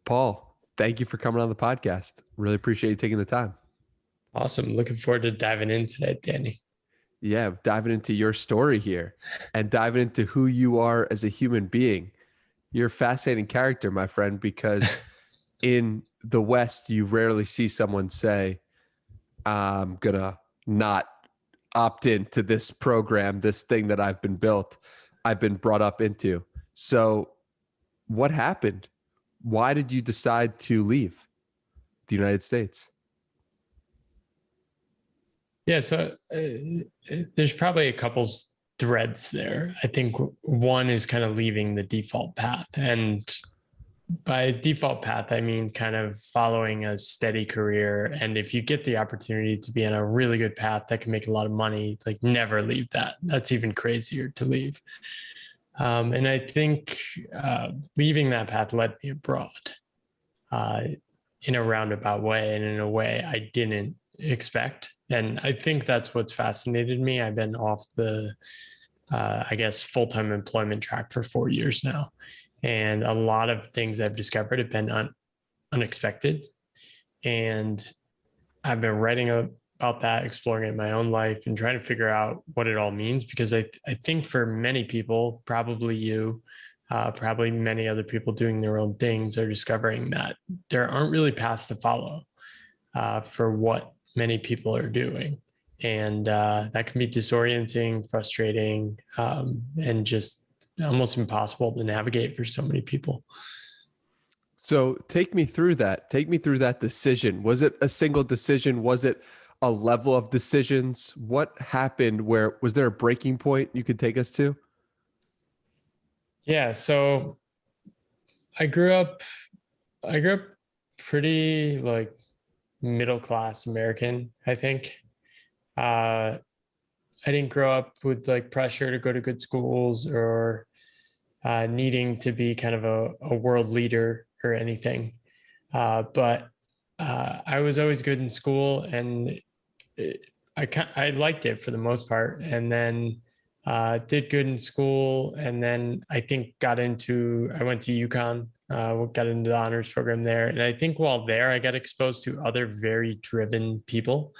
Paul, thank you for coming on the podcast. Really appreciate you taking the time. Awesome. Looking forward to diving in today, Danny. Yeah, diving into your story here and diving into who you are as a human being. You're a fascinating character, my friend, because in the West, you rarely see someone say, I'm gonna not opt into this program, this thing that I've been brought up into. So what happened? Why did you decide to leave the United States? Yeah, so there's probably a couple threads there. I think one is kind of leaving the default path. And by default path, I mean kind of following a steady career. And if you get the opportunity to be on a really good path that can make a lot of money, like never leave that. That's even crazier to leave. And I think leaving that path led me abroad uh, in a roundabout way and in a way I didn't expect. And I think that's what's fascinated me. I've been off the, I guess, full-time employment track for 4 years now. And a lot of things I've discovered have been unexpected. And I've been writing about that, exploring it in my own life and trying to figure out what it all means. Because I think for many people, probably you, probably many other people doing their own things are discovering that there aren't really paths to follow for what many people are doing. And that can be disorienting, frustrating, and just almost impossible to navigate for so many people. So take me through that. Take me through that decision. Was it a single decision? Was it a level of decisions? What happened? Where was there a breaking point you could take us to? Yeah. So I grew up, I grew up pretty like middle class American, I think. I didn't grow up with like pressure to go to good schools or needing to be kind of a world leader or anything. But I was always good in school, and I liked it for the most part. And then did good in school, and then I went to UConn, got into the honors program there. And I think while there, I got exposed to other very driven people.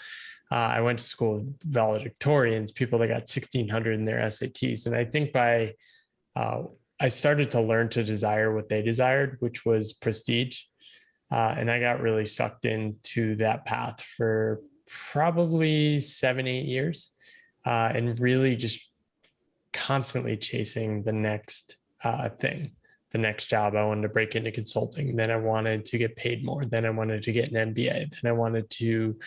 I went to school with valedictorians, people that got 1600 in their SATs. And I think uh, I started to learn to desire what they desired, which was prestige. And I got really sucked into that path for probably 7, 8 years, and really just constantly chasing the next thing, the next job. I wanted to break into consulting. Then I wanted to get paid more. Then I wanted to get an MBA. Then I wanted to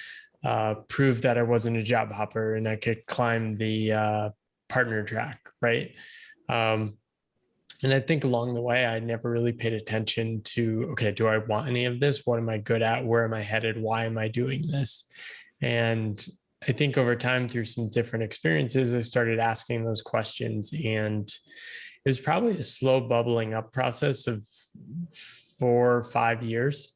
prove that I wasn't a job hopper and I could climb the partner track, right? Um, and I think along the way, I never really paid attention to, okay, do I want any of this? What am I good at? Where am I headed? Why am I doing this? And I think over time, through some different experiences, I started asking those questions. And it was probably a slow bubbling up process of 4 or 5 years,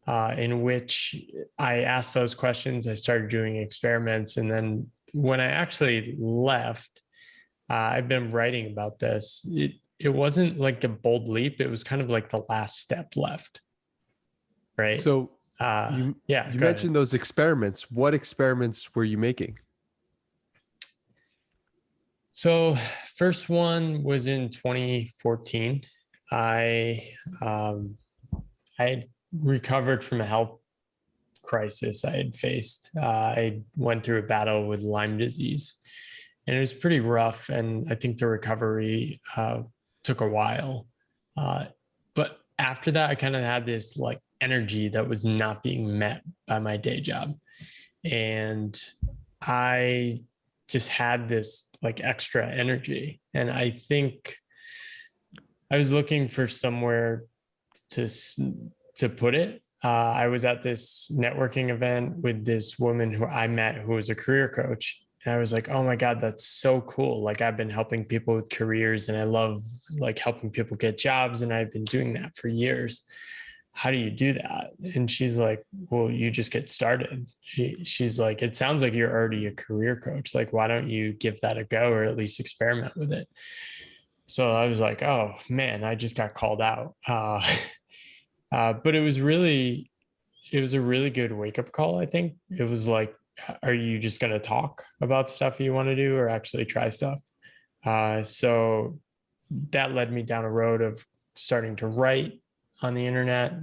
in which I asked those questions. I started doing experiments. And then when I actually left, I've been writing about this. It wasn't like a bold leap. It was kind of like the last step left, right? So Yeah, you go ahead. mentioned those experiments. What experiments were you making? So first one was in 2014. I um, I had recovered from a health crisis I had faced. I went through a battle with Lyme disease, and it was pretty rough. And I think the recovery took a while. Uh, but after that, I kind of had this like energy that was not being met by my day job. And I just had this like extra energy. And I think I was looking for somewhere to to put it. I was at this networking event with this woman who I met who was a career coach. And I was like, oh my God, that's so cool. Like I've been helping people with careers and I love like helping people get jobs. And I've been doing that for years. How do you do that? And she's like, well, you just get started. She's like, it sounds like you're already a career coach. Like, why don't you give that a go or at least experiment with it? So I was like, oh man, I just got called out. But it was a really good wake up call. I think it was like, are you just going to talk about stuff you want to do or actually try stuff? So that led me down a road of starting to write on the internet,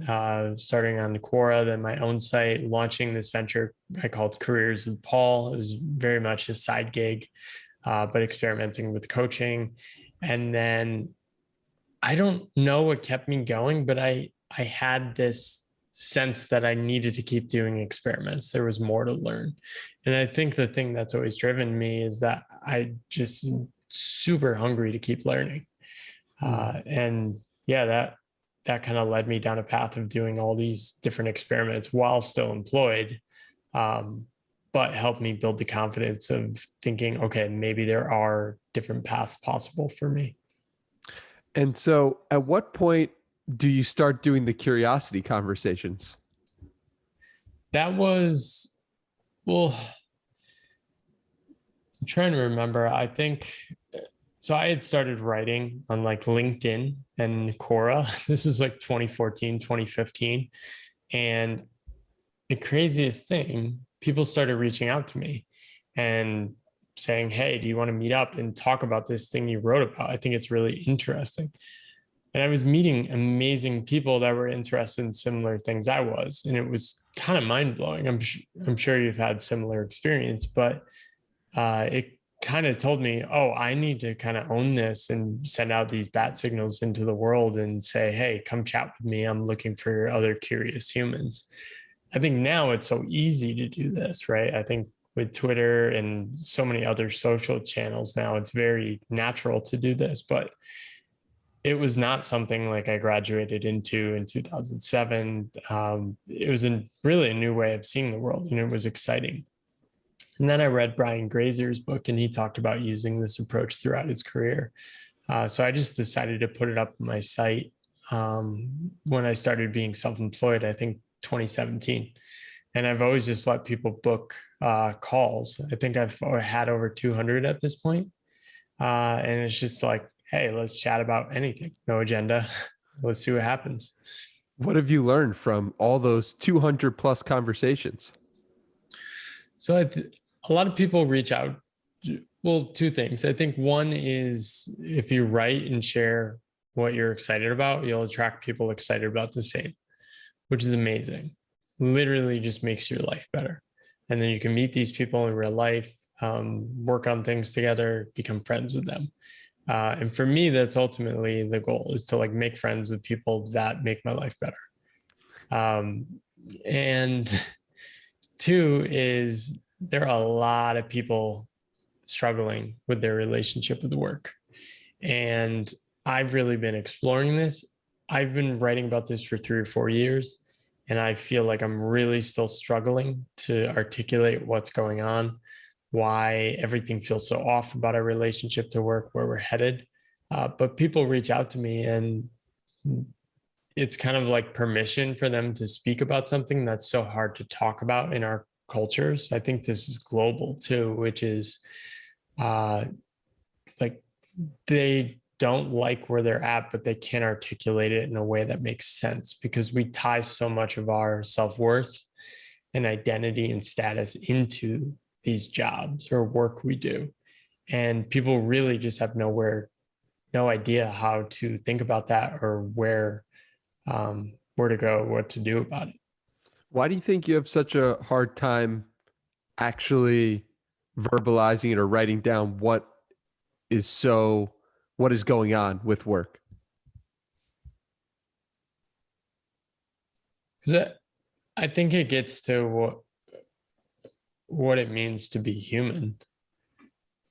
starting on Quora, then my own site, launching this venture I called Careers with Paul. It was very much a side gig, but experimenting with coaching. And then I don't know what kept me going, but I had this sense that I needed to keep doing experiments. There was more to learn. And I think the thing that's always driven me is that I just super hungry to keep learning. And yeah, that kind of led me down a path of doing all these different experiments while still employed, but helped me build the confidence of thinking, okay, maybe there are different paths possible for me. And so at what point do you start doing the curiosity conversations? That was, well, I'm trying to remember. I think so. I had started writing on like LinkedIn and Quora. This is like 2014, 2015. And the craziest thing, people started reaching out to me and saying, hey, do you want to meet up and talk about this thing you wrote about? I think it's really interesting. And I was meeting amazing people that were interested in similar things I was. And it was kind of mind blowing. I'm sure you've had similar experience, but it kind of told me, oh, I need to kind of own this and send out these bat signals into the world and say, hey, come chat with me. I'm looking for other curious humans. I think now it's so easy to do this, right? I think with Twitter and so many other social channels now, it's very natural to do this, but it was not something like I graduated into in 2007. It was really a new way of seeing the world, and it was exciting. And then I read Brian Grazer's book, and he talked about using this approach throughout his career. So I just decided to put it up on my site when I started being self-employed, I think 2017. And I've always just let people book calls. I think I've had over 200 at this point. And it's just like, hey, let's chat about anything. No agenda. Let's see what happens. What have you learned from all those 200 plus conversations? So a lot of people reach out. Well, two things. I think one is if you write and share what you're excited about, you'll attract people excited about the same, which is amazing. Literally just makes your life better. And then you can meet these people in real life, work on things together, become friends with them. And for me, that's ultimately the goal, is to like make friends with people that make my life better. And two is there are a lot of people struggling with their relationship with work. And I've really been exploring this. I've been writing about this for 3 or 4 years, and I feel like I'm really still struggling to articulate what's going on, why everything feels so off about our relationship to work, where we're headed. But people reach out to me, and it's kind of like permission for them to speak about something that's so hard to talk about in our cultures. I think this is global too, which is like they don't like where they're at, but they can't articulate it in a way that makes sense because we tie so much of our self-worth and identity and status into these jobs or work we do. And people really just have no idea how to think about that or where to go, what to do about it. Why do you think you have such a hard time actually verbalizing it or writing down what is going on with work? Because I think it gets to what it means to be human.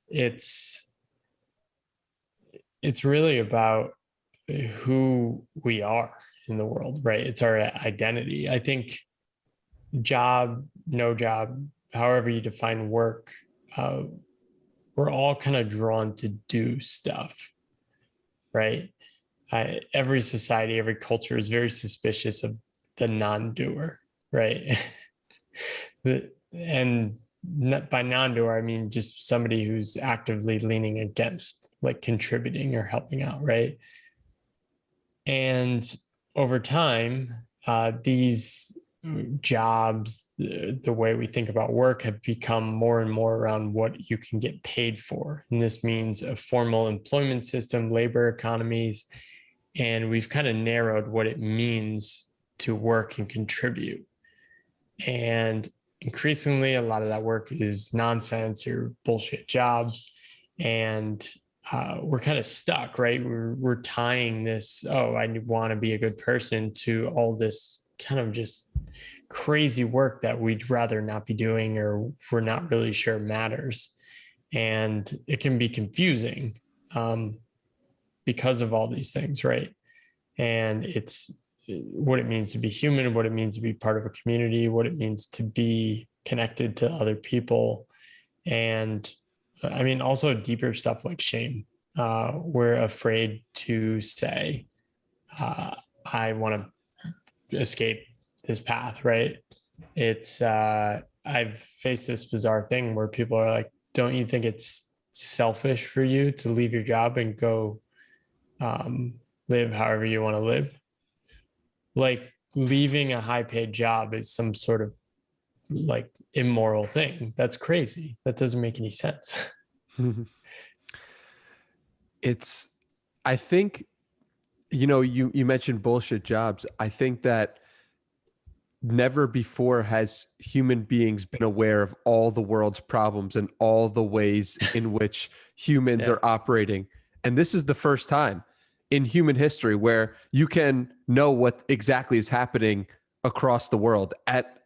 It's really about who we are in the world, right? It's our identity. I think job, no job, however you define work, we're all kind of drawn to do stuff, right? Every society, every culture is very suspicious of the non-doer, right? And by non-doer, I mean just somebody who's actively leaning against, like contributing or helping out, right? And over time, these jobs, the way we think about work, have become more and more around what you can get paid for. And this means a formal employment system, labor economies, and we've kind of narrowed what it means to work and contribute. And increasingly, a lot of that work is nonsense or bullshit jobs. And we're kind of stuck, right? We're tying this, oh, I want to be a good person, to all this kind of just crazy work that we'd rather not be doing, or we're not really sure matters. And it can be confusing because of all these things, right? And it's what it means to be human, what it means to be part of a community, what it means to be connected to other people. And I mean, also deeper stuff like shame. We're afraid to say, I want to escape this path, right? It's, I've faced this bizarre thing where people are like, don't you think it's selfish for you to leave your job and go live however you want to live? Like, leaving a high paid job is some sort of like immoral thing. That's crazy. That doesn't make any sense. It's, I think, you mentioned bullshit jobs. I think that never before has human beings been aware of all the world's problems and all the ways in which humans are operating. And this is the first time in human history where you can know what exactly is happening across the world at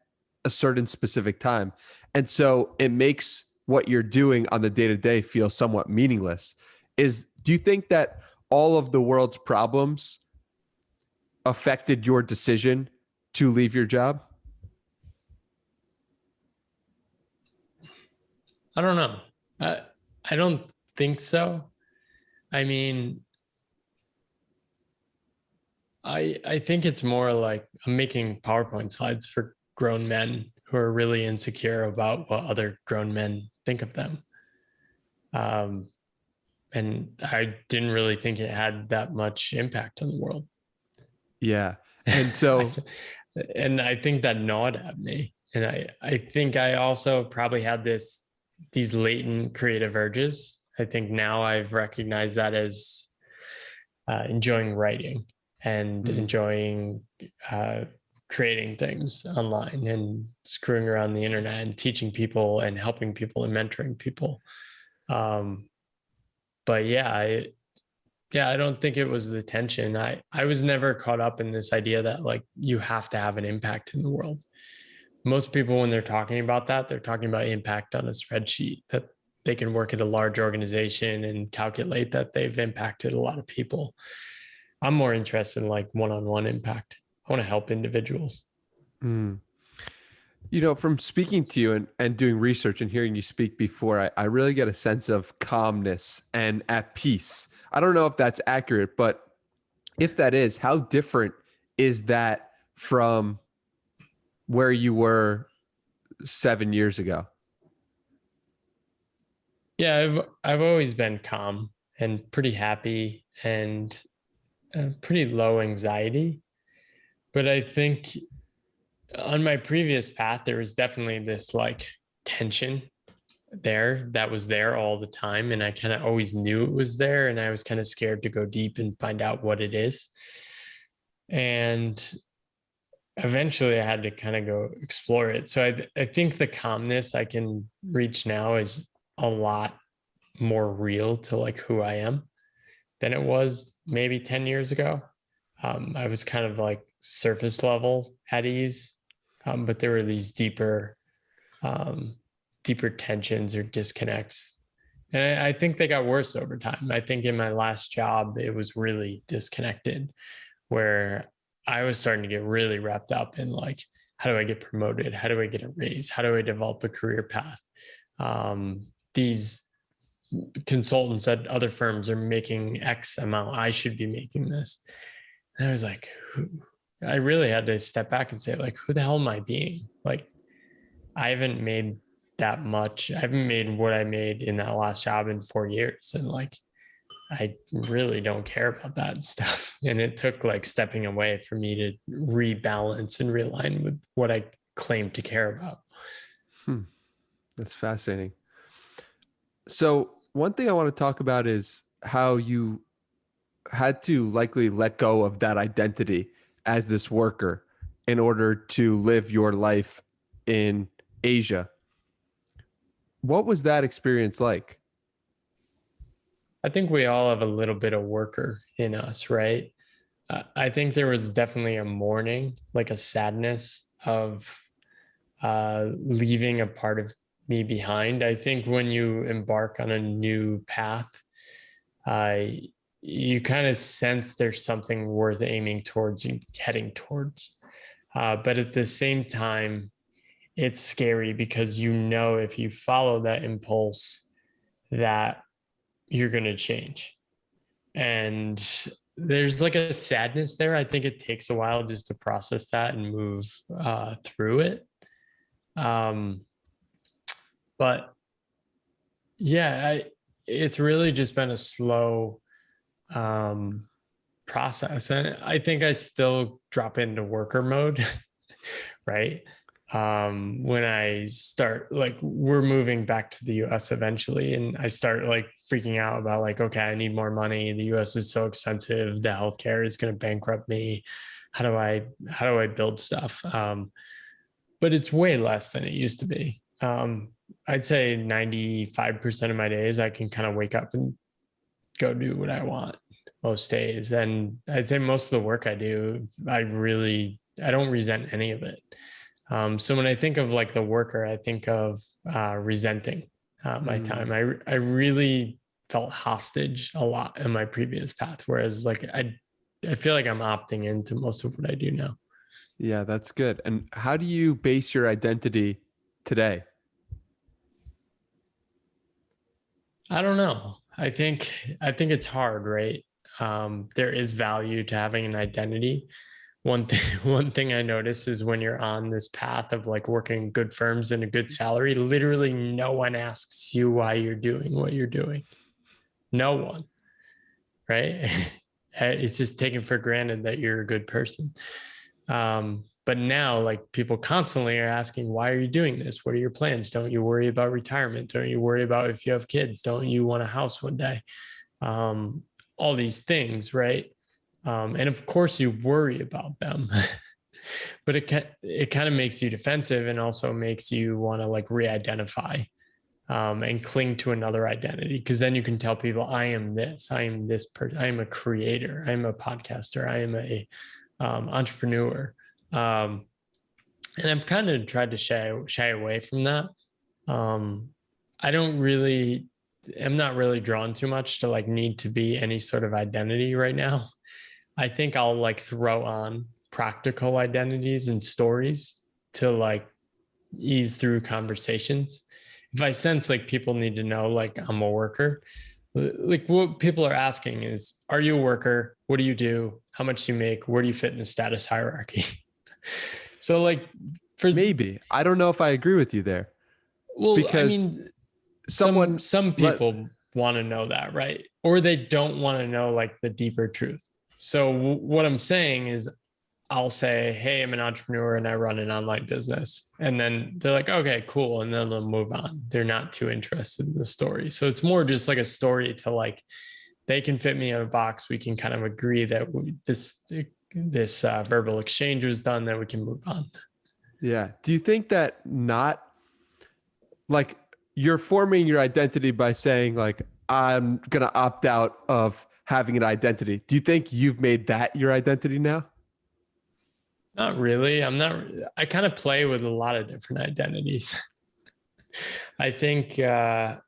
a certain specific time. And so it makes what you're doing on the day-to-day feel somewhat meaningless. Do you think that all of the world's problems affected your decision to leave your job? I don't know. I don't think so. I mean, I think it's more like I'm making PowerPoint slides for grown men who are really insecure about what other grown men think of them. And I didn't really think it had that much impact on the world. Yeah. And so, and I think that gnawed at me. And I think I also probably had these latent creative urges. I think now I've recognized that as enjoying writing and enjoying creating things online and screwing around the internet and teaching people and helping people and mentoring people. But yeah, I don't think it was the tension. I was never caught up in this idea that like you have to have an impact in the world. Most people, when they're talking about that, they're talking about impact on a spreadsheet, that they can work at a large organization and calculate that they've impacted a lot of people. I'm more interested in like one-on-one impact. I want to help individuals. from speaking to you and doing research and hearing you speak before, I really get a sense of calmness and at peace. I don't know if that's accurate, but if that is, how different is that from where you were 7 years ago? Yeah, I've always been calm and pretty happy and pretty low anxiety. But I think on my previous path, there was definitely this like tension there that was there all the time. And I kind of always knew it was there. And I was kind of scared to go deep and find out what it is. And eventually I had to kind of go explore it. So I think the calmness I can reach now is a lot more real to like who I am than it was maybe 10 years ago. I was kind of like surface level at ease, but there were these deeper tensions or disconnects. And I think they got worse over time. I think in my last job, it was really disconnected, where I was starting to get really wrapped up in like, how do I get promoted? How do I get a raise? How do I develop a career path? These consultants at other firms are making X amount. I should be making this. And I was like, I really had to step back and say, like, who the hell am I being? Like, I haven't made that much. I haven't made what I made in that last job in 4 years. And like, I really don't care about that stuff. And it took like stepping away for me to rebalance and realign with what I claim to care about. That's fascinating. So one thing I want to talk about is how you had to likely let go of that identity as this worker in order to live your life in Asia. What was that experience like? I think we all have a little bit of worker in us, right? I think there was definitely a mourning, like a sadness of leaving a part of me behind. I think when you embark on a new path, uh, you kind of sense there's something worth aiming towards and heading towards. But at the same time, it's scary because you know if you follow that impulse that you're going to change. And there's like a sadness there. I think it takes a while just to process that and move through it. Um, but yeah, it's really just been a slow um, process. And I think I still drop into worker mode, right? When I start, like, we're moving back to the US eventually, and I start like freaking out about like, okay, I need more money. The US is so expensive. The healthcare is going to bankrupt me. How do I build stuff? But it's way less than it used to be. I'd say 95% of my days I can kind of wake up and go do what I want most days. And I'd say most of the work I do, I don't resent any of it. So when I think of like the worker, I think of resenting my time. I really felt hostage a lot in my previous path, whereas like I feel like I'm opting into most of what I do now. Yeah, that's good. And how do you base your identity today? I don't know. I think it's hard, right? There is value to having an identity. One thing one thing I notice is when you're on this path of like working good firms and a good salary, literally no one asks you why you're doing what you're doing. No one, right? It's just taken for granted that you're a good person. But now, like, people constantly are asking, why are you doing this? What are your plans? Don't you worry about retirement? Don't you worry about if you have kids? Don't you want a house one day? Um, all these things, right? And of course, you worry about them, but it kind of makes you defensive and also makes you want to like re-identify and cling to another identity, because then you can tell people, I am this person, I am a creator, I am a podcaster, I am a entrepreneur. Um, and I've kind of tried to shy away from that. Um, I don't really, I'm not really drawn too much to like need to be any sort of identity right now. I think I'll like throw on practical identities and stories to like ease through conversations. If I sense like people need to know like I'm a worker, like what people are asking is, are you a worker? What do you do? How much do you make? Where do you fit in the status hierarchy? So like for Maybe. I don't know if I agree with you there well, I because mean, someone some let people want to know that, right? Or they don't want to know like the deeper truth. So what I'm saying is I'll say, hey, I'm an entrepreneur and I run an online business. And then they're like, okay, cool. And then they'll move on. They're not too interested in the story. So it's more just like a story to like, they can fit me in a box. We can kind of agree that this verbal exchange was done, that we can move on. yeah. Do you think that not like you're forming your identity by saying like I'm going to opt out of having an identity. Do you think you've made that your identity now? Not really. I kind of play with a lot of different identities. I think, yeah,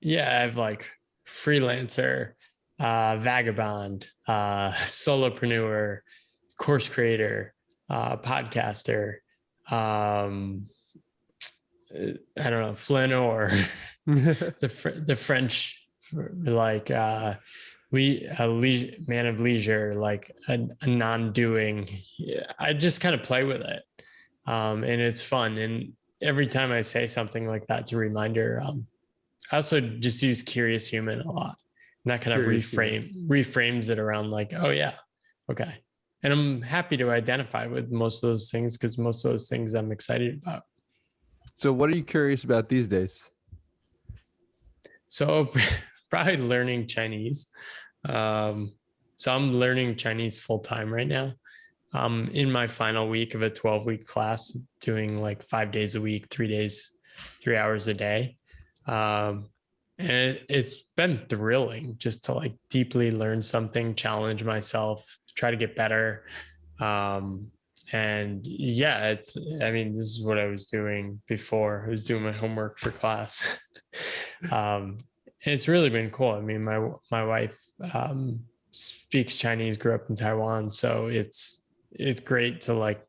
I have like freelancer, vagabond, solopreneur, course creator, podcaster, um, I don't know, flaneur, the French, like man of leisure, like a non-doing. Yeah, I just kind of play with it, and it's fun. And every time I say something like that, it's a reminder. I also just use curious human a lot. And that kind of reframes it around like, oh yeah, okay. And I'm happy to identify with most of those things because most of those things I'm excited about. So what are you curious about these days? So probably learning Chinese. So I'm learning Chinese full time right now. In my final week of a 12-week class, doing like 5 days a week, 3 days, 3 hours a day. And it's been thrilling just to like deeply learn something, challenge myself, try to get better. And yeah, I mean, this is what I was doing before. I was doing my homework for class. And it's really been cool. I mean, my wife speaks Chinese, grew up in Taiwan. So it's great to like,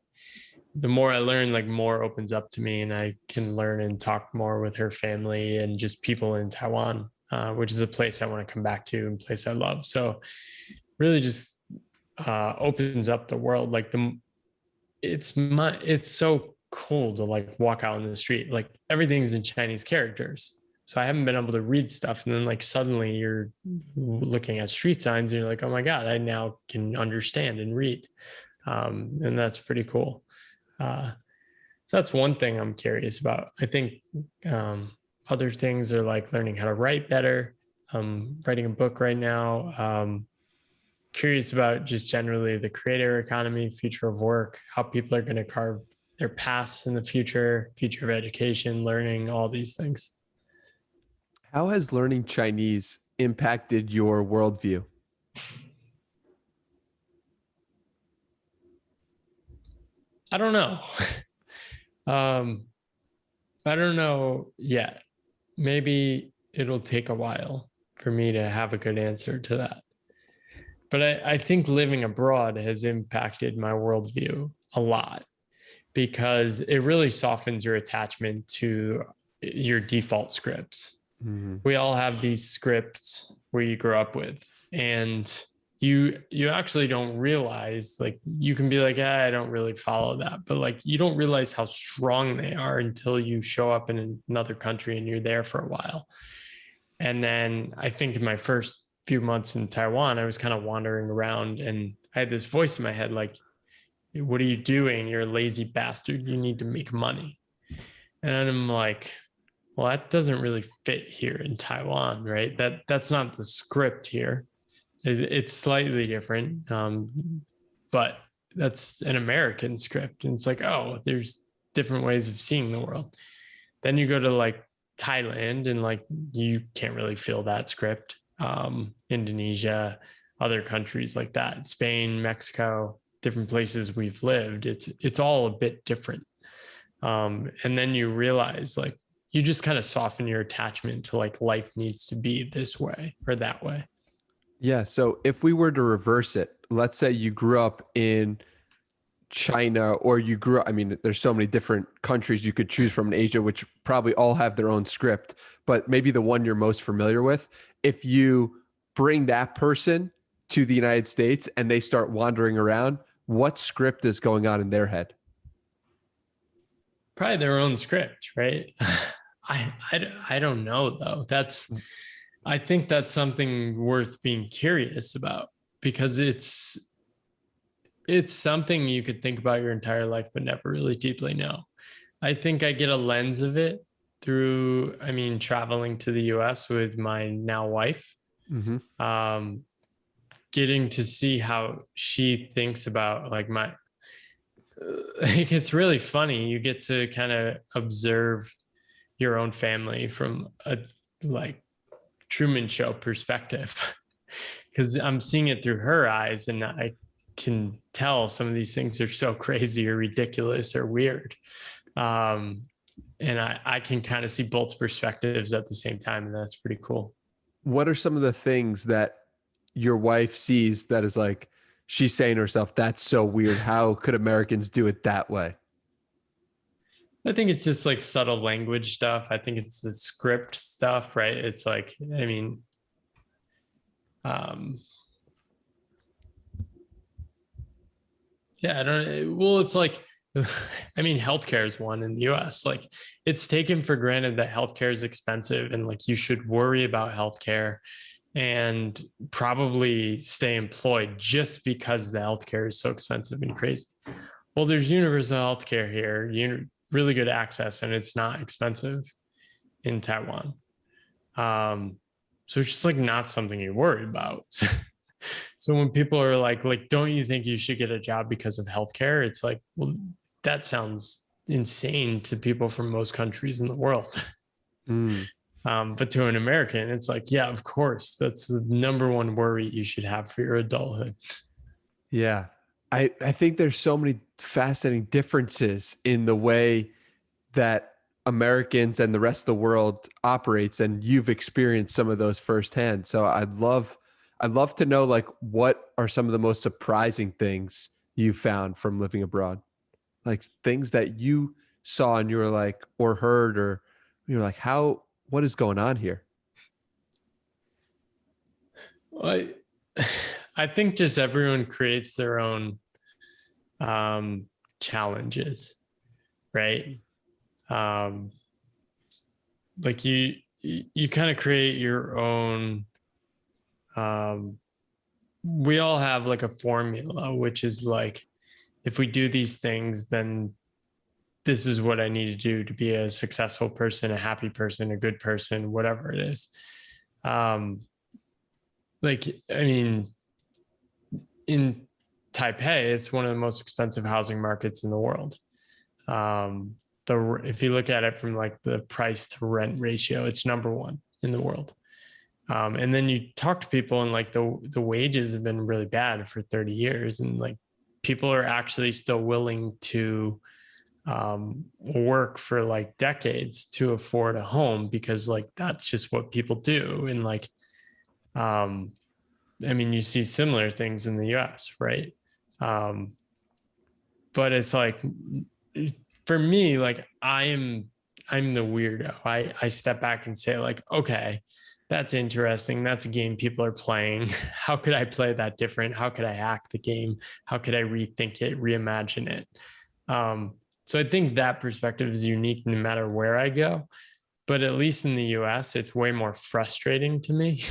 the more I learn, like more opens up to me and I can learn and talk more with her family and just people in Taiwan, which is a place I want to come back to and place I love. So really just opens up the world. Like it's so cool to like walk out in the street, like everything's in Chinese characters. So I haven't been able to read stuff. And then like suddenly you're looking at street signs and you're like, oh my God, I now can understand and read. And that's pretty cool. So that's one thing I'm curious about. I think other things are like learning how to write better. I'm writing a book right now. Curious about just generally the creator economy, future of work, how people are going to carve their paths in the future of education, learning, all these things. How has learning Chinese impacted your worldview? I don't know. I don't know yet. Maybe it'll take a while for me to have a good answer to that. But I think living abroad has impacted my worldview a lot because it really softens your attachment to your default scripts. Mm-hmm. We all have these scripts where you grow up with, and you actually don't realize, like you can be like, I don't really follow that, but like you don't realize how strong they are until you show up in another country and you're there for a while. And then I think in my first few months in Taiwan, I was kind of wandering around and I had this voice in my head like, what are you doing? You're a lazy bastard. You need to make money. And I'm like, well, that doesn't really fit here in Taiwan, right? That's not the script here. It's slightly different, but that's an American script. And it's like, oh, there's different ways of seeing the world. Then you go to like Thailand and like you can't really feel that script. Indonesia, other countries like that, Spain, Mexico, different places we've lived. It's all a bit different. And then you realize like you just kind of soften your attachment to like life needs to be this way or that way. Yeah. So if we were to reverse it, let's say you grew up in China or you grew up, I mean, there's so many different countries you could choose from in Asia, which probably all have their own script, but maybe the one you're most familiar with, if you bring that person to the United States and they start wandering around, what script is going on in their head? Probably their own script, right? I don't know though. I think that's something worth being curious about because it's something you could think about your entire life, but never really deeply know. I think I get a lens of it through, I mean, traveling to the US with my now wife, getting to see how she thinks about like it's really funny. You get to kind of observe your own family from a like Truman Show perspective because I'm seeing it through her eyes and I can tell some of these things are so crazy or ridiculous or weird. And I can kind of see both perspectives at the same time. And that's pretty cool. What are some of the things that your wife sees that is like, she's saying to herself, that's so weird. How could Americans do it that way? I think it's just like subtle language stuff. I think it's the script stuff, right? It's like, I mean, yeah, I don't, well, it's like, I mean, healthcare is one in the US. Like it's taken for granted that healthcare is expensive and like you should worry about healthcare. and probably stay employed just because the healthcare is so expensive and crazy. Well, there's universal healthcare here, really good access, and it's not expensive in Taiwan. So it's just like not something you worry about. So when people are like, don't you think you should get a job because of healthcare? It's like, well, that sounds insane to people from most countries in the world. Mm. But to an American, it's like, yeah, of course, that's the number one worry you should have for your adulthood. Yeah. I think there's so many fascinating differences in the way that Americans and the rest of the world operates, and you've experienced some of those firsthand. So I'd love to know, like, what are some of the most surprising things you found from living abroad? Like things that you saw and you were like, or heard, or you were like, what is going on here? I, I think just everyone creates their own challenges, right? Um, like you kind of create your own. We all have like a formula, which is like, if we do these things, then this is what I need to do to be a successful person, a happy person, a good person, whatever it is. Um, I mean, in Taipei, it's one of the most expensive housing markets in the world. If you look at it from like the price to rent ratio, it's number one in the world. And then you talk to people and like the wages have been really bad for 30 years. And like people are actually still willing to work for like decades to afford a home because like that's just what people do. And like, I mean, you see similar things in the US, right? But it's like, for me, like I'm the weirdo. I step back and say like, okay, that's interesting. That's a game people are playing. How could I play that different? How could I hack the game? How could I rethink it, reimagine it? So I think that perspective is unique no matter where I go. But at least in the US, it's way more frustrating to me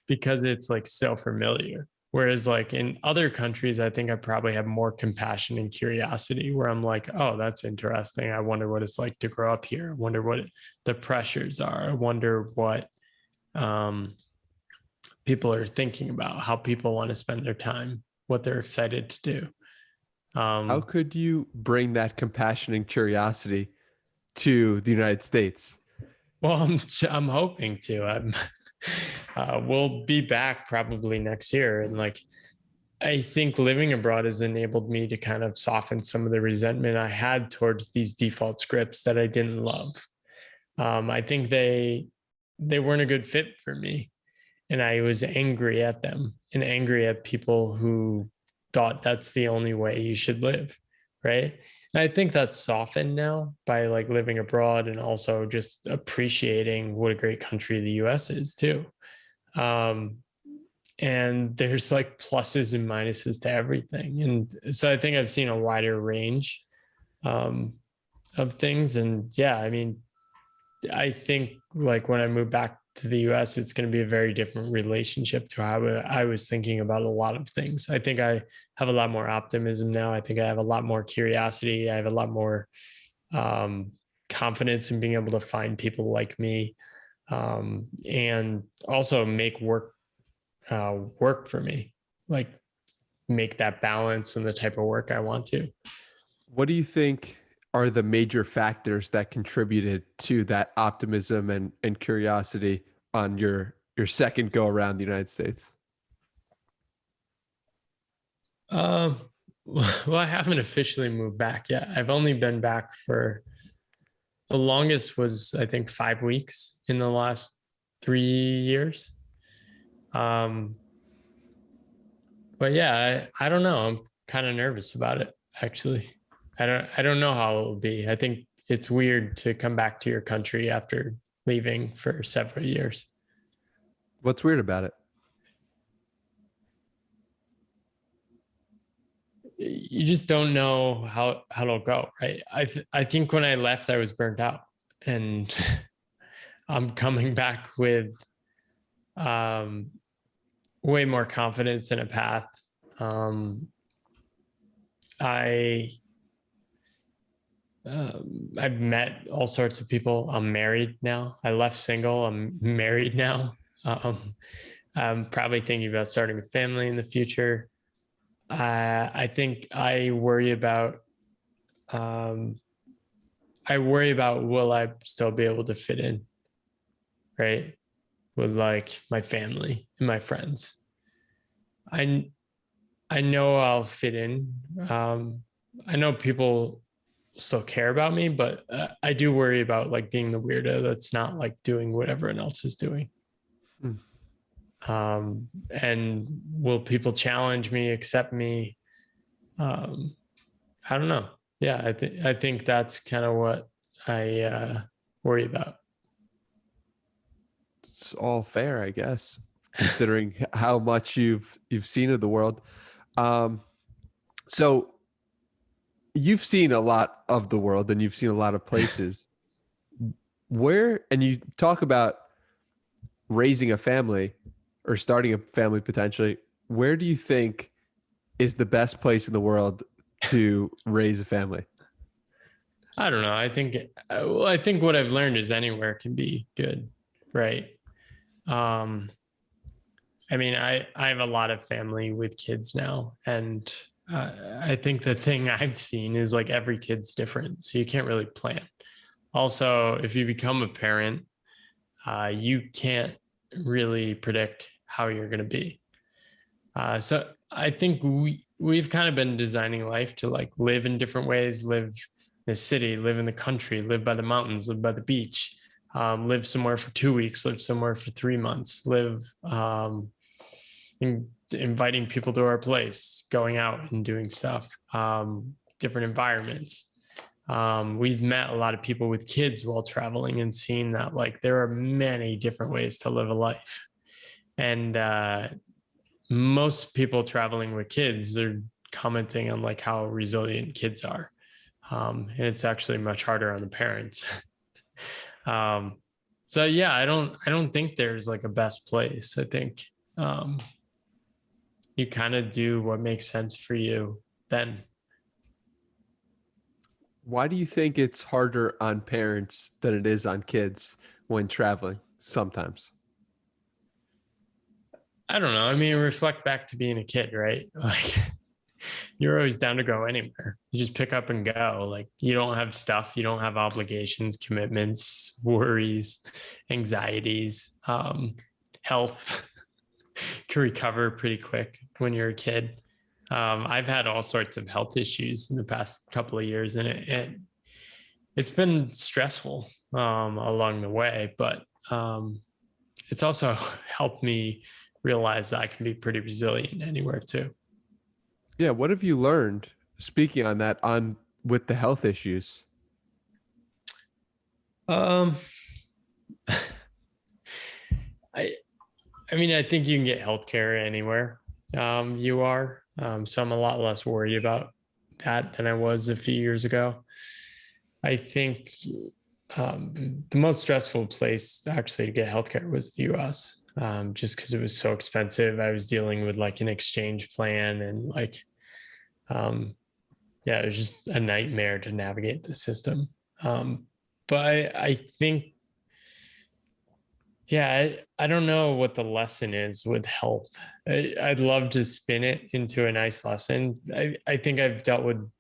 because it's like so familiar. Whereas like in other countries, I think I probably have more compassion and curiosity where I'm like, oh, that's interesting. I wonder what it's like to grow up here. I wonder what the pressures are. I wonder what people are thinking about, how people want to spend their time, what they're excited to do. How could you bring that compassion and curiosity to the United States? Well, I'm hoping to. We'll be back probably next year, and like I think living abroad has enabled me to kind of soften some of the resentment I had towards these default scripts that I didn't love. I think they weren't a good fit for me, and I was angry at them and angry at people who thought that's the only way you should live, right? And I think that's softened now by like living abroad and also just appreciating what a great country the US is too. Um, and there's like pluses and minuses to everything. And so I think I've seen a wider range um, of things. And yeah, I mean, I think like when I move back to the US, it's going to be a very different relationship to how I was thinking about a lot of things. I think I have a lot more optimism now. I think I have a lot more curiosity. I have a lot more confidence in being able to find people like me and also make work for me, like make that balance and the type of work I want to. What do you think are the major factors that contributed to that optimism and curiosity on your second go around the United States? Um, well, I haven't officially moved back yet. I've only been back for the longest was I think 5 weeks in the last 3 years. But yeah, I don't know. I'm kind of nervous about it actually. I don't know how it will be. I think it's weird to come back to your country after leaving for several years. What's weird about it? You just don't know how it'll go, right? I think when I left, I was burnt out, and I'm coming back with um, way more confidence in a path. I I've met all sorts of people. I'm married now. I left single. I'm married now. Um, I'm probably thinking about starting a family in the future. I think um, I worry about will I still be able to fit in, right? With like my family and my friends. I I know I'll fit in. I know people still care about me, but I do worry about like being the weirdo that's not like doing what everyone else is doing. Hmm. And will people challenge me, accept me? Um, I don't know. Yeah, I think that's kind of what I worry about. It's all fair, I guess, considering how much you've seen of the world. Um, so you've seen a lot of the world and you've seen a lot of places. Where, and you talk about raising a family or starting a family potentially, where do you think is the best place in the world to raise a family? I don't know. I think what I've learned is anywhere can be good, right? Um, I mean, I have a lot of family with kids now, and I think the thing I've seen is like every kid's different, so you can't really plan. Also, if you become a parent, you can't really predict how you're going to be. So I think we've kind of been designing life to like live in different ways, live in a city, live in the country, live by the mountains, live by the beach, live somewhere for 2 weeks, live somewhere for 3 months, live inviting people to our place, going out and doing stuff, different environments. We've met a lot of people with kids while traveling and seen that like there are many different ways to live a life. And most people traveling with kids, they're commenting on like how resilient kids are. And it's actually much harder on the parents. um, so yeah, I don't think there's like a best place. I think um, you kind of do what makes sense for you then. Why do you think it's harder on parents than it is on kids when traveling sometimes? I don't know. I mean, reflect back to being a kid, right? Like you're always down to go anywhere. You just pick up and go. Like you don't have stuff, you don't have obligations, commitments, worries, anxieties, health. Can recover pretty quick when you're a kid. I've had all sorts of health issues in the past couple of years, and it's been stressful along the way, but it's also helped me realize that I can be pretty resilient anywhere too. Yeah, what have you learned speaking on that on with the health issues? Um, I I mean, I think you can get healthcare anywhere you are. So I'm a lot less worried about that than I was a few years ago. I think um, the most stressful place actually to get healthcare was the US, just because it was so expensive. I was dealing with like an exchange plan and like, um, yeah, it was just a nightmare to navigate the system. But I think yeah, I don't know what the lesson is with health. I'd love to spin it into a nice lesson. I think I've dealt with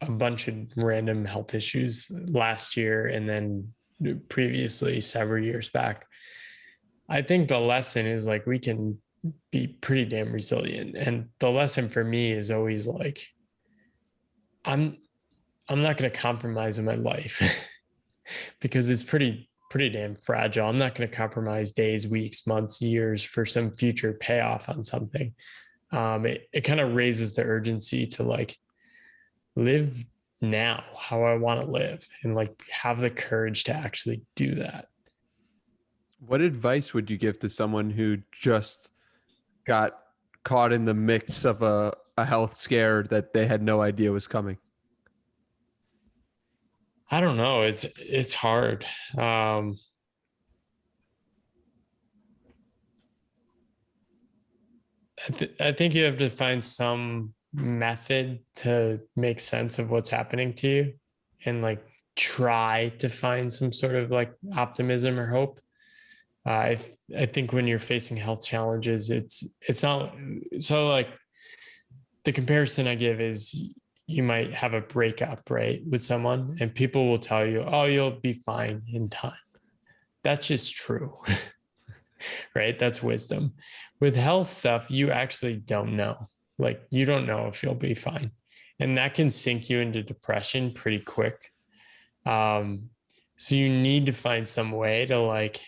a bunch of random health issues last year and then previously several years back. I think the lesson is like we can be pretty damn resilient. And the lesson for me is always like, I'm I'm not going to compromise in my life because it's pretty damn fragile. I'm not going to compromise days, weeks, months, years for some future payoff on something. It kind of raises the urgency to like live now how I want to live and like have the courage to actually do that. What advice would you give to someone who just got caught in the mix of a health scare that they had no idea was coming? I don't know. It's hard. Um, I think you have to find some method to make sense of what's happening to you and like try to find some sort of like optimism or hope. I think when you're facing health challenges, it's not so like the comparison I give is you might have a breakup, right, with someone, and people will tell you, oh, you'll be fine in time. That's just true, right? That's wisdom. With health stuff, you actually don't know. Like, you don't know if you'll be fine. And that can sink you into depression pretty quick. So you need to find some way to like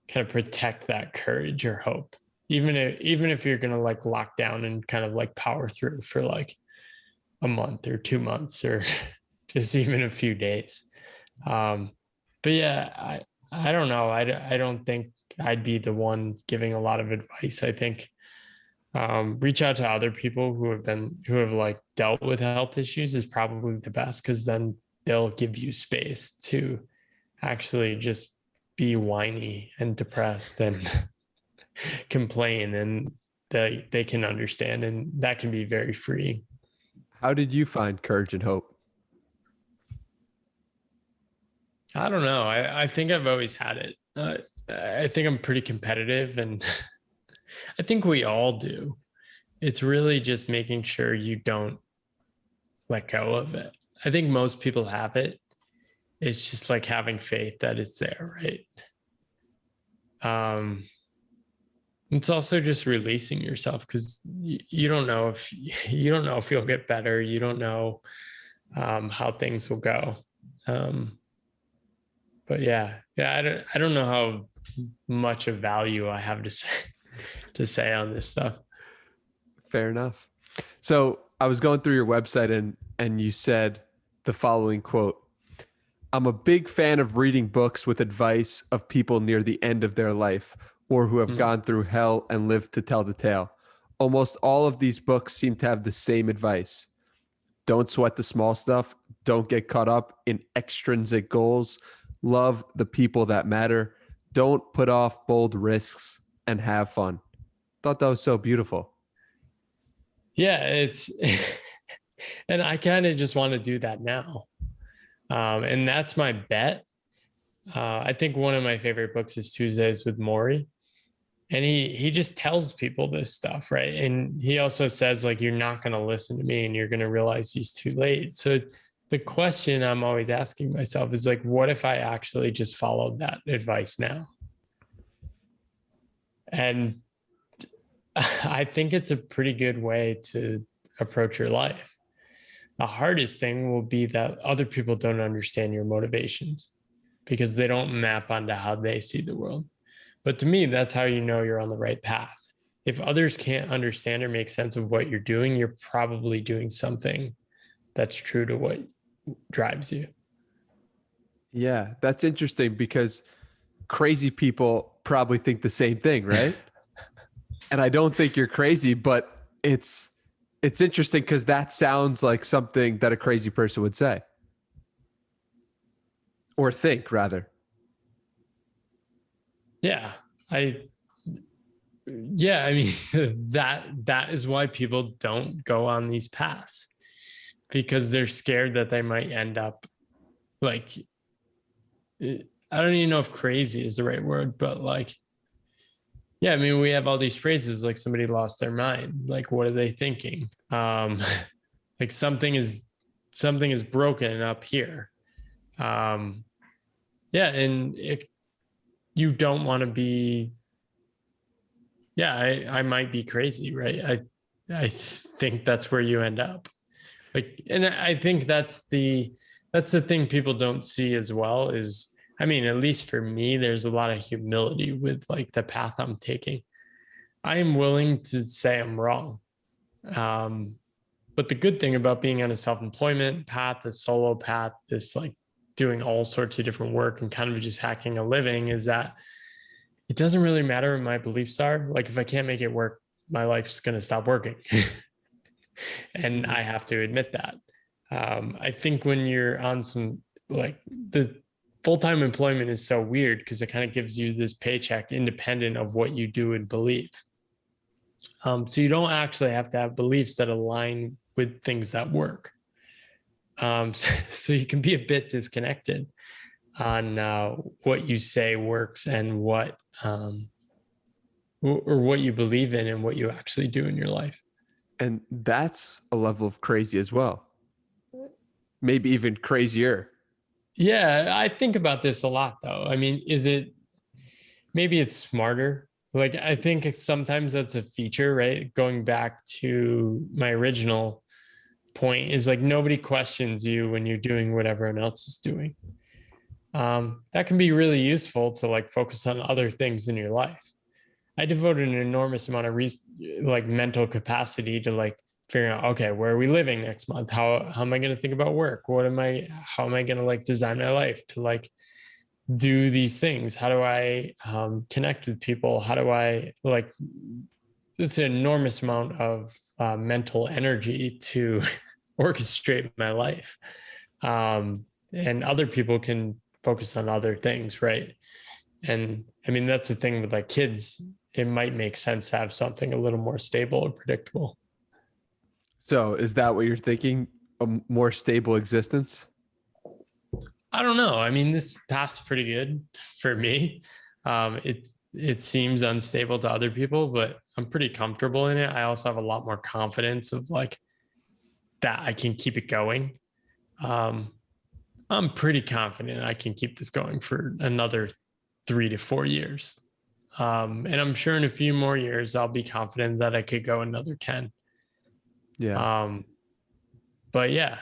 kind of protect that courage or hope. Even if you're gonna like lock down and kind of like power through for like a month or 2 months or just even a few days. But yeah, I don't know. I don't think I'd be the one giving a lot of advice. I think reach out to other people who have like dealt with health issues is probably the best, because then they'll give you space to actually just be whiny and depressed and complain, and they can understand, and that can be very freeing. How did you find courage and hope? I don't know. I think I've always had it. I think I'm pretty competitive, and I think we all do. It's really just making sure you don't let go of it. I think most people have it. It's just like having faith that it's there, right? It's also just releasing yourself, because you don't know if you'll get better. You don't know how things will go. But yeah, I don't know how much of value I have to say on this stuff. Fair enough. So I was going through your website and you said the following quote: I'm a big fan of reading books with advice of people near the end of their life or who have gone through hell and lived to tell the tale. Almost all of these books seem to have the same advice. Don't sweat the small stuff. Don't get caught up in extrinsic goals. Love the people that matter. Don't put off bold risks and have fun. Thought that was so beautiful. Yeah, it's and I kind of just want to do that now. And that's my bet. I think one of my favorite books is Tuesdays with Maury. And he just tells people this stuff, right? And he also says, like, you're not going to listen to me and you're going to realize he's too late. So the question I'm always asking myself is like, what if I actually just followed that advice now? And I think it's a pretty good way to approach your life. The hardest thing will be that other people don't understand your motivations because they don't map onto how they see the world. But to me, that's how you know you're on the right path. If others can't understand or make sense of what you're doing, you're probably doing something that's true to what drives you. Yeah, that's interesting because crazy people probably think the same thing, right? And I don't think you're crazy, but it's interesting because that sounds like something that a crazy person would say or think, rather. Yeah, I mean that is why people don't go on these paths, because they're scared that they might end up like, I don't even know if crazy is the right word, but like, yeah, I mean, we have all these phrases like somebody lost their mind. Like, what are they thinking? Like something is broken up here. Yeah, and you don't want to be. Yeah, I might be crazy, right? I think that's where you end up. Like, and I think that's the thing people don't see as well is, I mean, at least for me, there's a lot of humility with like the path I'm taking. I am willing to say I'm wrong. But the good thing about being on a self-employment path, a solo path, this like doing all sorts of different work and kind of just hacking a living is that it doesn't really matter what my beliefs are. Like if I can't make it work, my life's going to stop working. And I have to admit that. I think when you're on some, like, the full-time employment is so weird because it kind of gives you this paycheck independent of what you do and believe. So you don't actually have to have beliefs that align with things that work. So you can be a bit disconnected on what you say works and what or what you believe in and what you actually do in your life. And that's a level of crazy as well. Maybe even crazier. Yeah, I think about this a lot though. I mean, maybe it's smarter. Like I think sometimes that's a feature, right? Going back to my original point is like nobody questions you when you're doing what everyone else is doing. That can be really useful to like focus on other things in your life. I devoted an enormous amount of like mental capacity to like figuring out, okay, where are we living next month? How am I going to think about work? How am I going to like design my life to like do these things? How do I connect with people? How do I like, it's an enormous amount of mental energy to orchestrate my life. And other people can focus on other things, right? And I mean, that's the thing with like kids, it might make sense to have something a little more stable and predictable. So is that what you're thinking? A more stable existence? I don't know. I mean, this path's pretty good for me. It seems unstable to other people, but I'm pretty comfortable in it. I also have a lot more confidence of like that I can keep it going. Um, I'm pretty confident I can keep this going for another 3 to 4 years. And I'm sure in a few more years, I'll be confident that I could go another 10. Yeah. But yeah.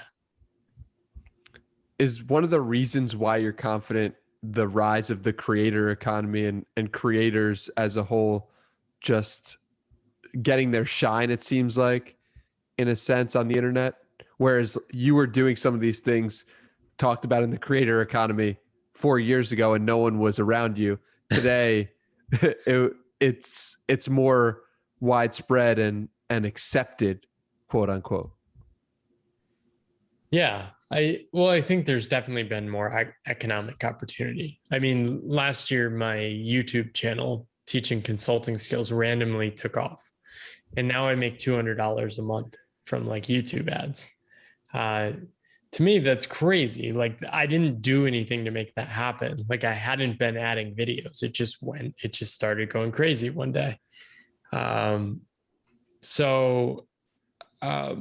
Is one of the reasons why you're confident the rise of the creator economy and creators as a whole just getting their shine, it seems like, in a sense, on the internet? Whereas you were doing some of these things talked about in the creator economy 4 years ago and no one was around you. Today, it's more widespread and accepted, quote unquote. Yeah. I think there's definitely been more economic opportunity. I mean, last year, my YouTube channel teaching consulting skills randomly took off. And now I make $200 a month from like YouTube ads. To me, that's crazy. Like I didn't do anything to make that happen. Like I hadn't been adding videos. It just started going crazy one day. So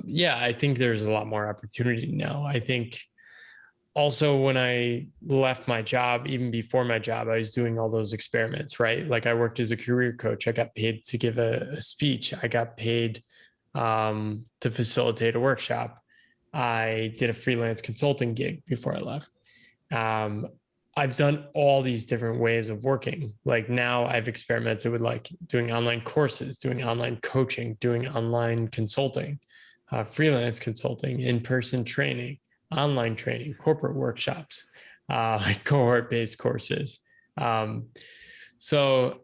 yeah, I think there's a lot more opportunity now. I think also when I left my job, even before my job, I was doing all those experiments, right? Like I worked as a career coach. I got paid to give a speech. I got paid to facilitate a workshop. I did a freelance consulting gig before I left. Um, I've done all these different ways of working. Like now I've experimented with like doing online courses, doing online coaching, doing online consulting, freelance consulting, in-person training, online training, corporate workshops, cohort-based courses. Um, so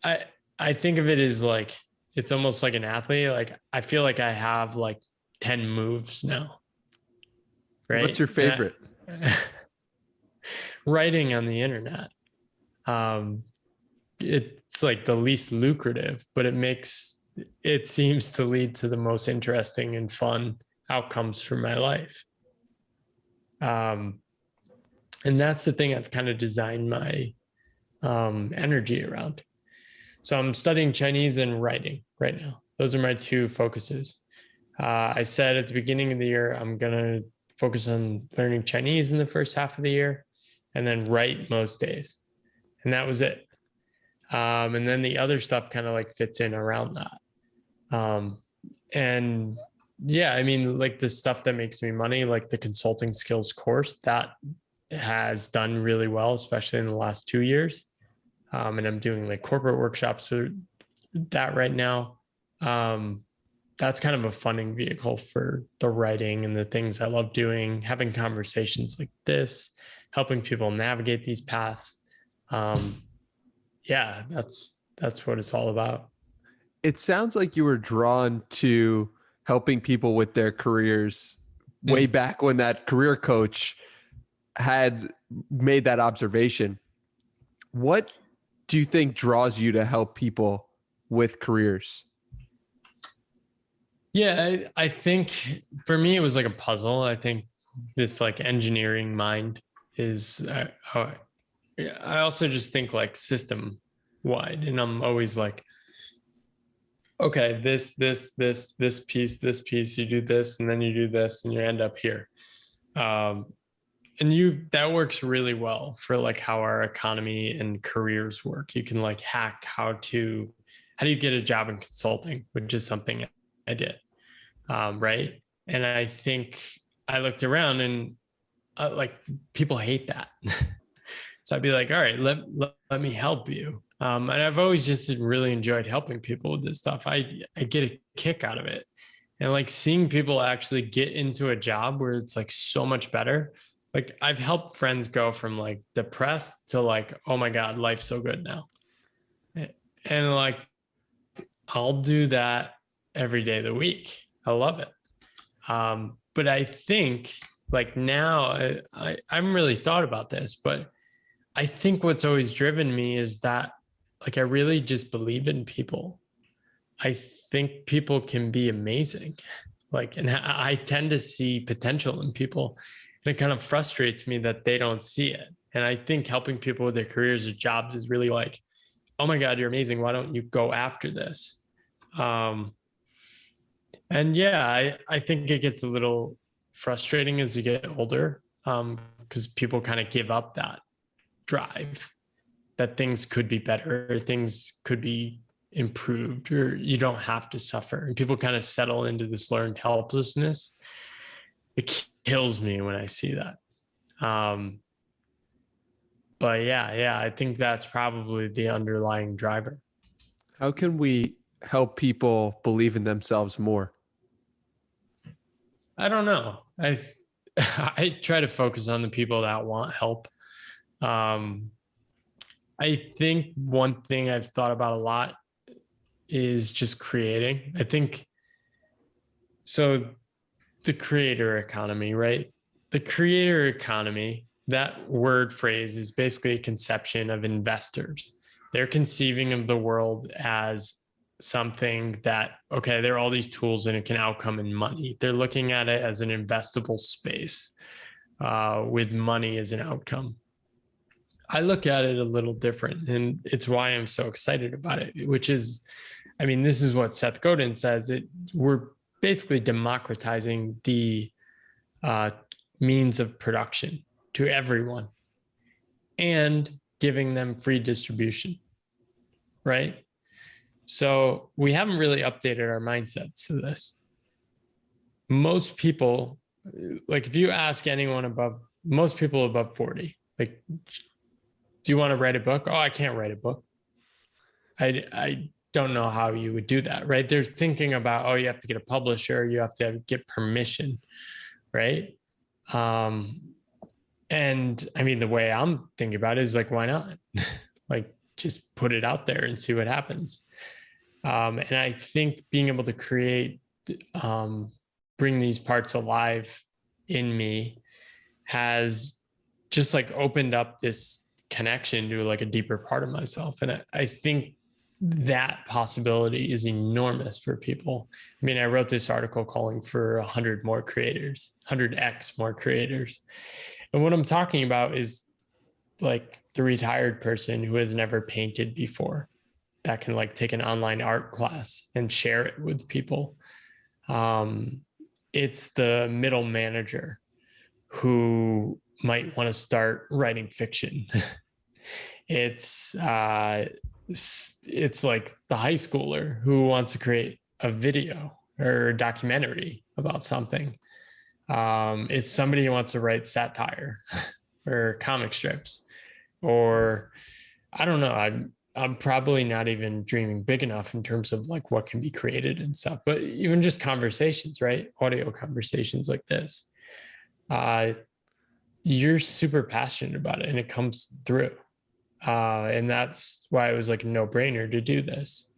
I think of it as like, it's almost like an athlete. Like I feel like I have like 10 moves now. Right. What's your favorite? Writing on the internet. It's like the least lucrative, but it seems to lead to the most interesting and fun outcomes for my life. And that's the thing I've kind of designed my energy around. So I'm studying Chinese and writing right now. Those are my two focuses. I said at the beginning of the year, I'm going to focus on learning Chinese in the first half of the year and then write most days. And that was it. And then the other stuff kind of like fits in around that. And yeah, I mean, like the stuff that makes me money, like the consulting skills course, that has done really well, especially in the last 2 years. And I'm doing like corporate workshops for that right now. That's kind of a funding vehicle for the writing and the things I love doing, having conversations like this, helping people navigate these paths. Yeah, that's what it's all about. It sounds like you were drawn to helping people with their careers way back when that career coach had made that observation. What do you think draws you to help people with careers? Yeah, I think for me, it was like a puzzle. I think this like engineering mind is, I also just think like system wide. And I'm always like, okay, this piece, you do this, and then you do this, and you end up here. Um, and that works really well for like how our economy and careers work. You can like hack how do you get a job in consulting, which is something I did. Right. And I think I looked around and like people hate that. So I'd be like, all right, let me help you. And I've always just really enjoyed helping people with this stuff. I get a kick out of it. And like seeing people actually get into a job where it's like so much better. Like I've helped friends go from like depressed to like, oh my God, life's so good now. And like, I'll do that every day of the week. I love it. But I think like now I haven't really thought about this, but I think what's always driven me is that like I really just believe in people. I think people can be amazing. Like, and I tend to see potential in people. And it kind of frustrates me that they don't see it. And I think helping people with their careers or jobs is really like, oh my God, you're amazing. Why don't you go after this? And yeah, I think it gets a little frustrating as you get older, because people kind of give up that drive that things could be better, things could be improved, or you don't have to suffer. And people kind of settle into this learned helplessness. It kills me when I see that. But yeah, I think that's probably the underlying driver. How can we help people believe in themselves more? I don't know. I try to focus on the people that want help. Um, I think one thing I've thought about a lot is just creating. I think so. The creator economy, right? The creator economy, that word phrase is basically a conception of investors. They're conceiving of the world as something that, okay, there are all these tools and it can outcome in money. They're looking at it as an investable space with money as an outcome. I look at it a little different, and it's why I'm so excited about it, which is, I mean, this is what Seth Godin says. We're basically democratizing the means of production to everyone and giving them free distribution, right? So we haven't really updated our mindsets to this. Most people, like if you ask anyone most people above 40, like, do you want to write a book? Oh, I can't write a book. I don't know how you would do that, right? They're thinking about, oh, you have to get a publisher, you have to get permission, right? And I mean, the way I'm thinking about it is like, why not? Like, just put it out there and see what happens. And I think being able to create, bring these parts alive in me has just like opened up this connection to like a deeper part of myself. And I think that possibility is enormous for people. I mean, I wrote this article calling for 100 more creators, 100x more creators. And what I'm talking about is like the retired person who has never painted before that can like take an online art class and share it with people. It's the middle manager who might want to start writing fiction. It's like the high schooler who wants to create a video or a documentary about something. It's somebody who wants to write satire or comic strips, or I don't know. I'm probably not even dreaming big enough in terms of like what can be created and stuff, but even just conversations, right? Audio conversations like this. You're super passionate about it and it comes through. And that's why it was like a no-brainer to do this.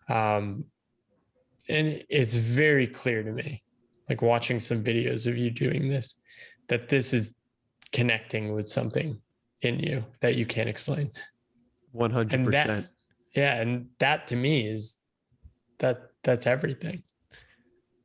And it's very clear to me, like watching some videos of you doing this, that this is connecting with something in you that you can't explain. 100%. Yeah. And that to me is that's everything.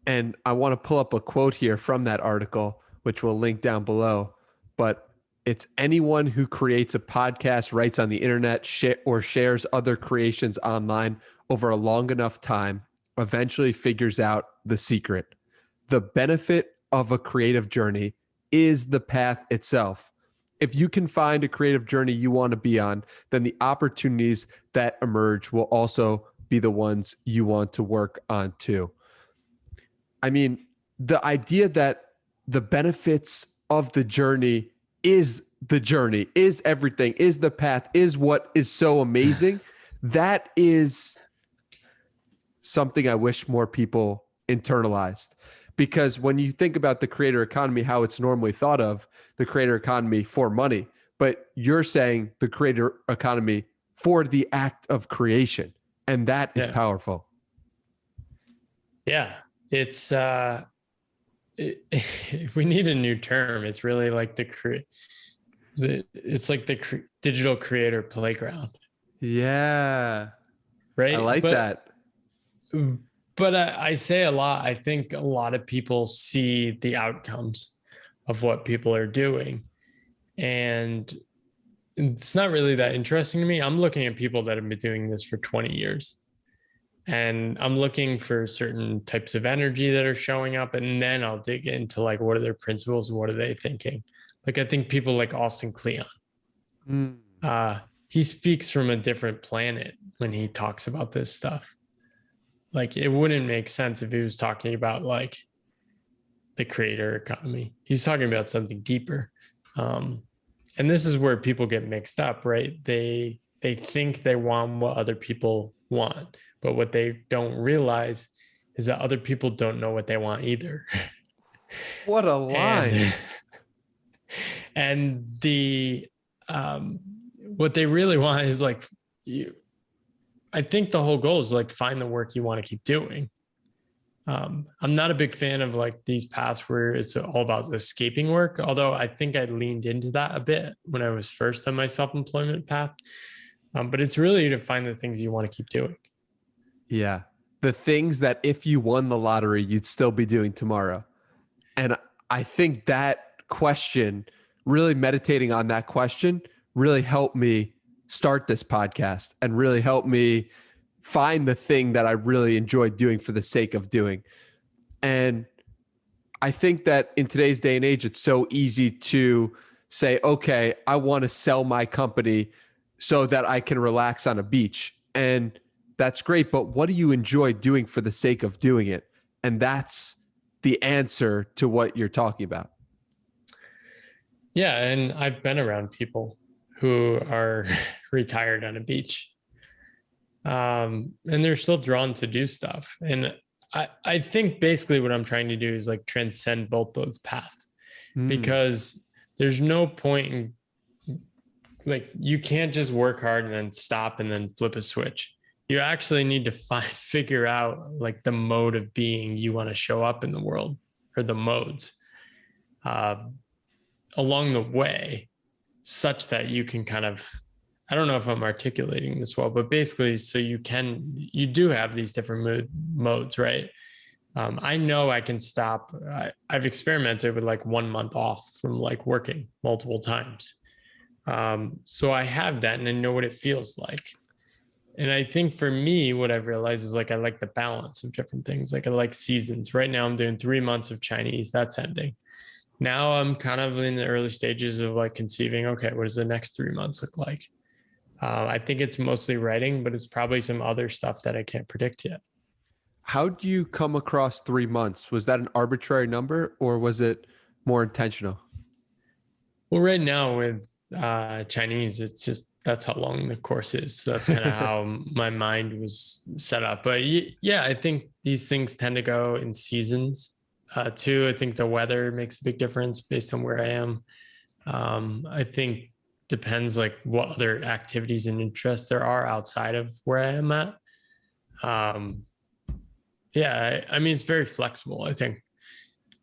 And I want to pull up a quote here from that article, which we'll link down below. But it's anyone who creates a podcast, writes on the internet, or shares other creations online over a long enough time eventually figures out the secret. The benefit of a creative journey is the path itself. If you can find a creative journey you want to be on, then the opportunities that emerge will also be the ones you want to work on too. I mean, the idea that the benefits of the journey, is everything, is the path, is what is so amazing. That is something I wish more people internalized. Because when you think about the creator economy, how it's normally thought of, the creator economy for money, but you're saying the creator economy for the act of creation. And that is powerful. Yeah. It's, we need a new term. It's really like it's like the digital creator playground. Yeah. Right. I like that. But I say a lot. I think a lot of people see the outcomes of what people are doing. And it's not really that interesting to me. I'm looking at people that have been doing this for 20 years. And I'm looking for certain types of energy that are showing up. And then I'll dig into like, what are their principles? What are they thinking? Like, I think people like Austin Kleon, he speaks from a different planet when he talks about this stuff. Like, it wouldn't make sense if he was talking about like the creator economy. He's talking about something deeper. And this is where people get mixed up, right? They think they want what other people want, but what they don't realize is that other people don't know what they want either. What a line. And the what they really want is like, I think the whole goal is like find the work you want to keep doing. I'm not a big fan of like these paths where it's all about escaping work, although I think I leaned into that a bit when I was first on my self-employment path. But it's really to find the things you want to keep doing. Yeah. The things that if you won the lottery, you'd still be doing tomorrow. And I think that question, really meditating on that question, really helped me start this podcast and really helped me find the thing that I really enjoyed doing for the sake of doing. And I think that in today's day and age, it's so easy to say, okay, I want to sell my company so that I can relax on a beach. And that's great. But what do you enjoy doing for the sake of doing it? And that's the answer to what you're talking about. Yeah. And I've been around people who are retired on a beach. And they're still drawn to do stuff. And I think basically what I'm trying to do is like transcend both those paths because there's no point in like, you can't just work hard and then stop and then flip a switch. You actually need to figure out like the mode of being you want to show up in the world, or the modes along the way, such that you can kind of, I don't know if I'm articulating this well, but basically, so you do have these different modes, right? I know I can stop. I've experimented with like 1 month off from like working multiple times. So I have that and I know what it feels like. And I think for me, what I've realized is like, I like the balance of different things. Like I like seasons. Right now I'm doing 3 months of Chinese, that's ending. Now I'm kind of in the early stages of like conceiving, okay, what does the next 3 months look like? I think it's mostly writing, but it's probably some other stuff that I can't predict yet. How do you come across 3 months? Was that an arbitrary number or was it more intentional? Well, right now with Chinese, it's just, that's how long the course is. So that's kind of how my mind was set up. But yeah, I think these things tend to go in seasons. Too, I think the weather makes a big difference based on where I am. I think depends like what other activities and interests there are outside of where I am at. Yeah, I mean, it's very flexible. I think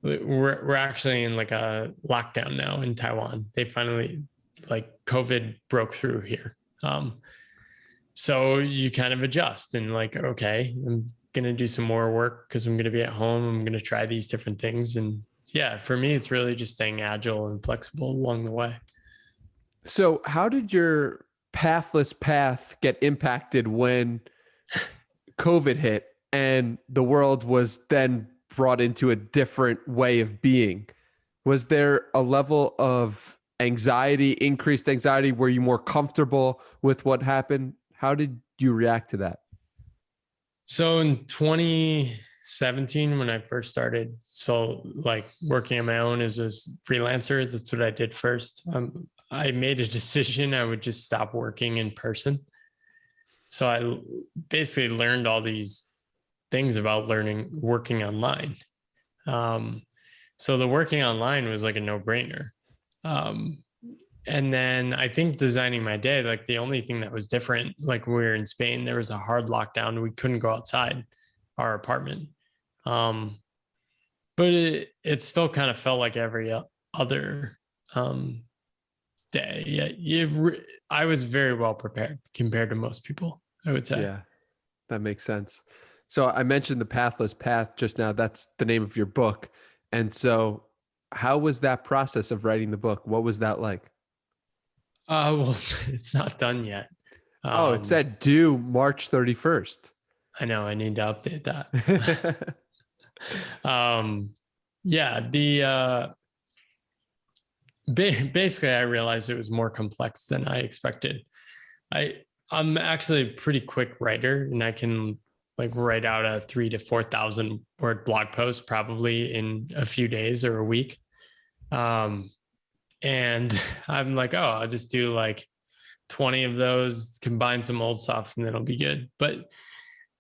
we're actually in like a lockdown now in Taiwan. They finally, like, COVID broke through here. So you kind of adjust and like, okay, I'm going to do some more work because I'm going to be at home. I'm going to try these different things. And yeah, for me, it's really just staying agile and flexible along the way. So, how did your pathless path get impacted when COVID hit and the world was then brought into a different way of being? Was there a level of anxiety, increased anxiety? Were you more comfortable with what happened? How did you react to that? So in 2017, when I first started, so like working on my own as a freelancer, that's what I did first. I made a decision I would just stop working in person. So I basically learned all these things about learning working online. Um, so the working online was like a no-brainer. Um, and then I think designing my day, like the only thing that was different, like we were in Spain, there was a hard lockdown. We couldn't go outside our apartment. Um, but it still kind of felt like every other um, day. I was very well prepared compared to most people, I would say. Yeah, that makes sense. So I mentioned the pathless path just now. That's the name of your book. And so how was that process of writing the book? What was that like? Well, it's not done yet. Oh, it Um, said due March 31st. I know I need to update that. um, yeah, basically I realized it was more complex than I expected. I'm actually a pretty quick writer, and I can like write out a 3 to 4,000 word blog post probably in a few days or a week. Um, and I'm like, oh, I'll just do like 20 of those, combine some old stuff, and then it'll be good. But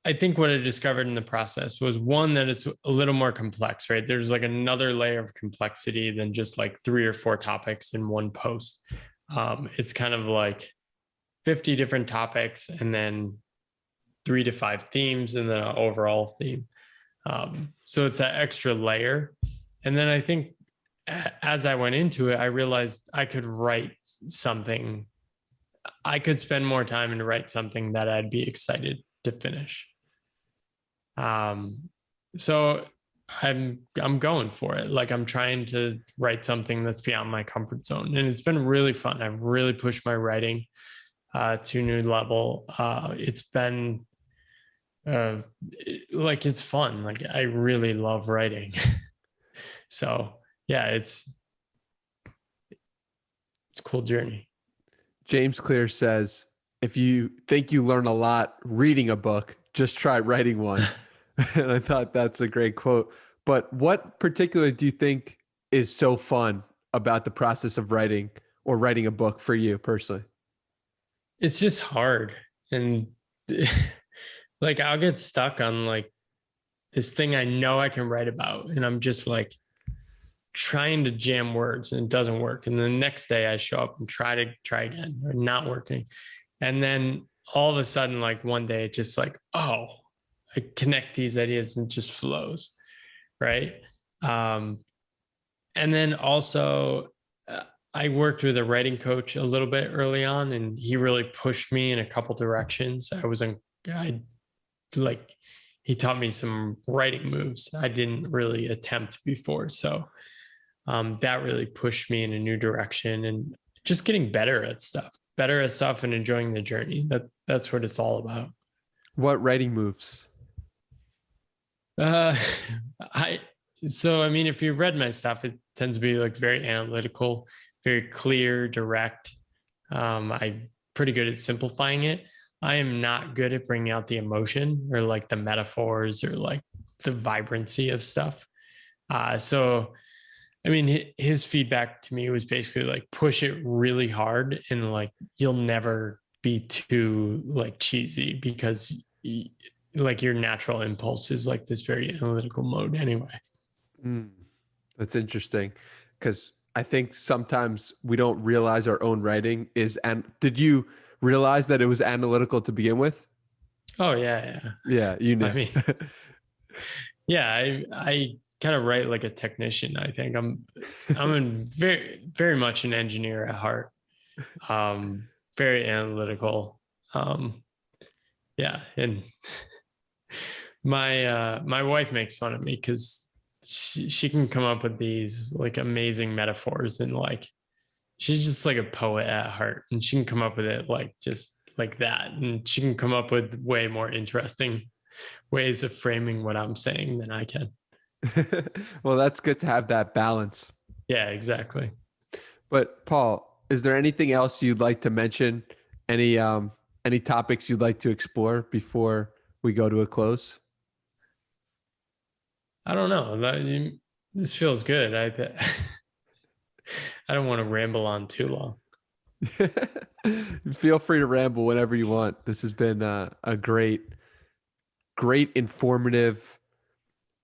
I think what I discovered in the process was one, that it's a little more complex, right? There's like another layer of complexity than just like 3 or 4 topics in one post. It's kind of like 50 different topics and then 3 to 5 themes and then an overall theme. So it's that extra layer. And then I think as I went into it, I realized I could write something. I could spend more time and write something that I'd be excited to finish. Um, so I'm going for it. Like I'm trying to write something that's beyond my comfort zone, and it's been really fun. I've really pushed my writing to a new level. It's been uh, like it's fun. Like I really love writing. So yeah, it's a cool journey. James Clear says, if you think you learn a lot reading a book, just try writing one. And I thought that's a great quote. But what particularly do you think is so fun about the process of writing or writing a book for you personally? It's just hard, and like I'll get stuck on like this thing I know I can write about, and I'm just like trying to jam words and it doesn't work. And the next day I show up and try again, or not working. And then all of a sudden, like one day, it's just like, oh, I connect these ideas and it just flows. Right. Um, and then also, I worked with a writing coach a little bit early on, and he really pushed me in a couple directions. I like, he taught me some writing moves I didn't really attempt before. So that really pushed me in a new direction, and just getting better at stuff and enjoying the journey. That's what it's all about. What writing moves? Uh, I so I mean, if you've read my stuff, it tends to be like very analytical, very clear, direct. I'm pretty good at simplifying it. I am not good at bringing out the emotion or like the metaphors or like the vibrancy of stuff. So I mean, his feedback to me was basically like push it really hard, and like you'll never be too like cheesy because like your natural impulse is like this very analytical mode anyway. Mm, that's interesting because I think sometimes we don't realize our own writing is. And did you realize that it was analytical to begin with? Oh yeah. Yeah, you I knew. mean, yeah, I kind of write like a technician. I think I'm very much an engineer at heart. Very analytical. Um, Yeah. And my wife makes fun of me because she can come up with these like amazing metaphors, and like she's just like a poet at heart, and she can come up with it like just like that, and she can come up with way more interesting ways of framing what I'm saying than I can. Well, that's good to have that balance. Yeah, exactly. But Paul, is there anything else you'd like to mention? Any topics you'd like to explore before we go to a close? I don't know. This feels good. I don't want to ramble on too long. Feel free to ramble whenever you want. This has been a great, informative,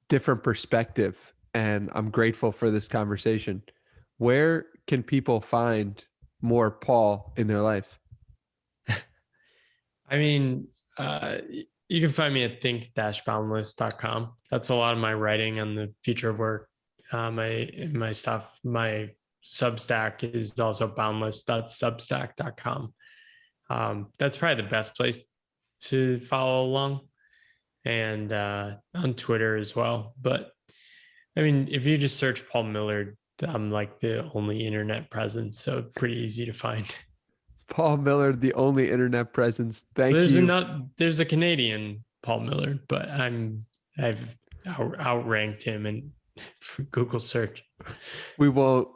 different perspective, and I'm grateful for this conversation. Where can people find more Paul in their life? I mean, you can find me at think-boundless.com. That's a lot of my writing on the future of work. My stuff, my Substack is also boundless.substack.com. That's probably the best place to follow along, and on Twitter as well. But I mean, if you just search Paul Millerd, I'm like the only internet presence, so pretty easy to find. Paul Miller, the only internet presence. Thank you. There's a Canadian Paul Millerd, but I've outranked him in Google search. We won't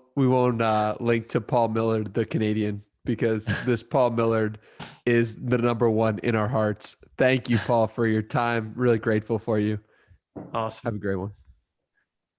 link to Paul Millard, the Canadian, because this Paul Millard is the number one in our hearts. Thank you, Paul, for your time. Really grateful for you. Awesome. Have a great one.